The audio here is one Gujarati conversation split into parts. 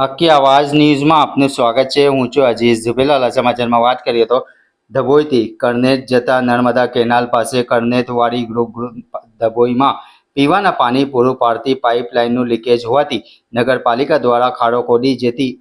હકી આવાજ ન્યૂઝમાં આપનું સ્વાગત છે। હું છું અજીઝ ઝુબેલાલા। સમાચારમાં વાત કરીએ તો ધબોઈથી કરનેત જતા નર્મદા કેનાલ પાસે કરનેતવાડી ગ્રુપ ધબોઈમાં પીવાના પાણી પૂરું પાડતી પાઇપલાઇનનું લીકેજ હોવાથી નગરપાલિકા દ્વારા ખાડો ખોદી જેથી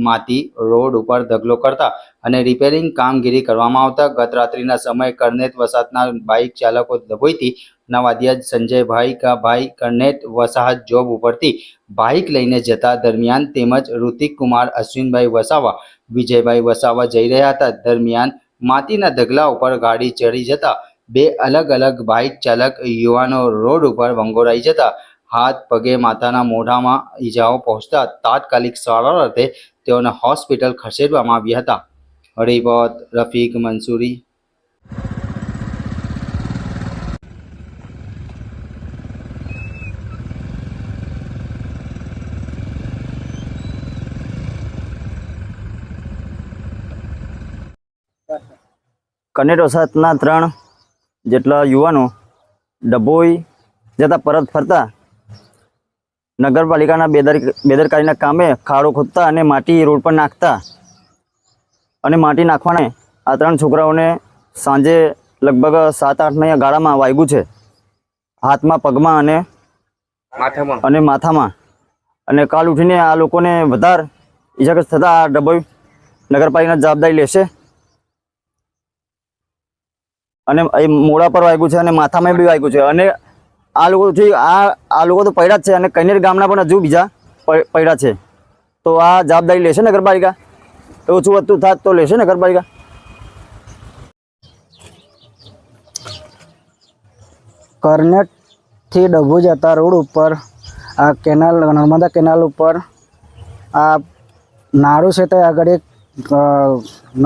માટી રોડ ઉપર ઢગલો કરતા અને રિપેરિંગ કામગીરી કરવામાં આવતા ગત રાત્રિના સમયે કરનેત વસાહતના બાઇક ચાલકો ધબોઈથી નવાદિયા સંજયભાઈ ભાઈ કરનેત વસાહત જોબ ઉપરથી બાઇક લઈને જતા દરમિયાન તેમજ ઋતિક કુમાર અશ્વિનભાઈ વસાવા વિજયભાઈ વસાવા જઈ રહ્યા હતા। દરમિયાન માટીના ઢગલા ઉપર ગાડી ચડી જતા બે અલગ અલગ બાઇક ચાલક યુવાનો રોડ ઉપર વંગોરાઈ જતા હાથ પગે માથાના મોઢામાં ઈજાઓ પહોંચતા તાત્કાલિક સારવાર અર્થે તેઓને હોસ્પિટલ ખસેડવામાં આવ્યા હતા। રિપોર્ટ રફીક મંસૂરી। કરનેત વસાહતના 3 જેટલા યુવાનો ડભોઈ જતા પરત ફરતા નગરપાલિકાના બેદરકારીના કામે ખાડો ખોદતા અને માટી રોડ પર નાખતા અને માટી નાખવાને આ 3 છોકરાઓને સાંજે લગભગ 7-8 ગાળામાં વાગ્યું છે, હાથમાં, પગમાં અને માથામાં। અને કાલ ઉઠીને આ લોકોને વધારે ઇજાગ્રસ્ત થતા આ ડભોઈ નગરપાલિકાની જવાબદારી લેશે। અને એ મોડા પર વાગ્યું છે અને માથામાં બી વાગ્યું છે અને આ લોકોથી આ લોકો તો પડ્યા જ છે અને કનેર ગામના પણ હજુ બીજા પડ્યા છે। તો આ જવાબદારી લેશે નગરપાલિકા? ઓછું વધતું થાત તો લેશે નગરપાલિકા? કરનેટથી ડભોઈ જતા રોડ ઉપર આ કેનાલ નર્મદા કેનાલ ઉપર આ નાળું છે તે આગળ એક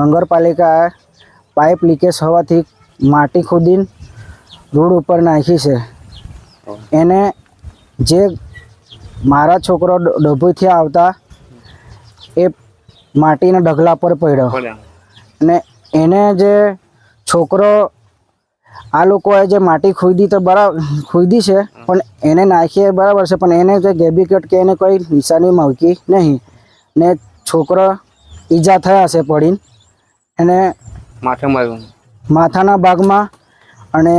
નગરપાલિકાએ પાઇપ લીકેજ હોવાથી માટી ખોદીને રોડ ઉપર નાખી છે। એને જે મારા છોકરો ડભોઈથી આવતા એ માટીના ઢગલા પર પડ્યો અને એને જે છોકરો આ લોકોએ જે માટી ખોદી તો બરાબર ખોદી છે પણ એને નાખીએ બરાબર છે પણ એને જે ગેબિકેટ કે એને કોઈ નિશાની મૂકી નહીં ને છોકરો ઈજા થયા છે પડીને એને માથાના ભાગમાં અને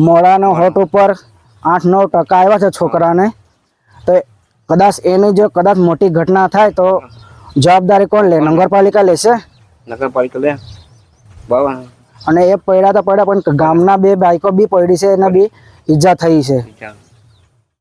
મોઢાનો હોઠ ઉપર 8-9 ટકા આવ્યા છે છોકરાને। તો કદાચ એની જો કદાચ મોટી ઘટના થાય તો જવાબદારી કોણ લે? નગરપાલિકા લેશે? નગરપાલિકા લે બાબા। અને એ પડ્યા તો પડ્યા પણ ગામના 2 બાઈકો બી પડી છે એને બી ઈજા થઈ છે।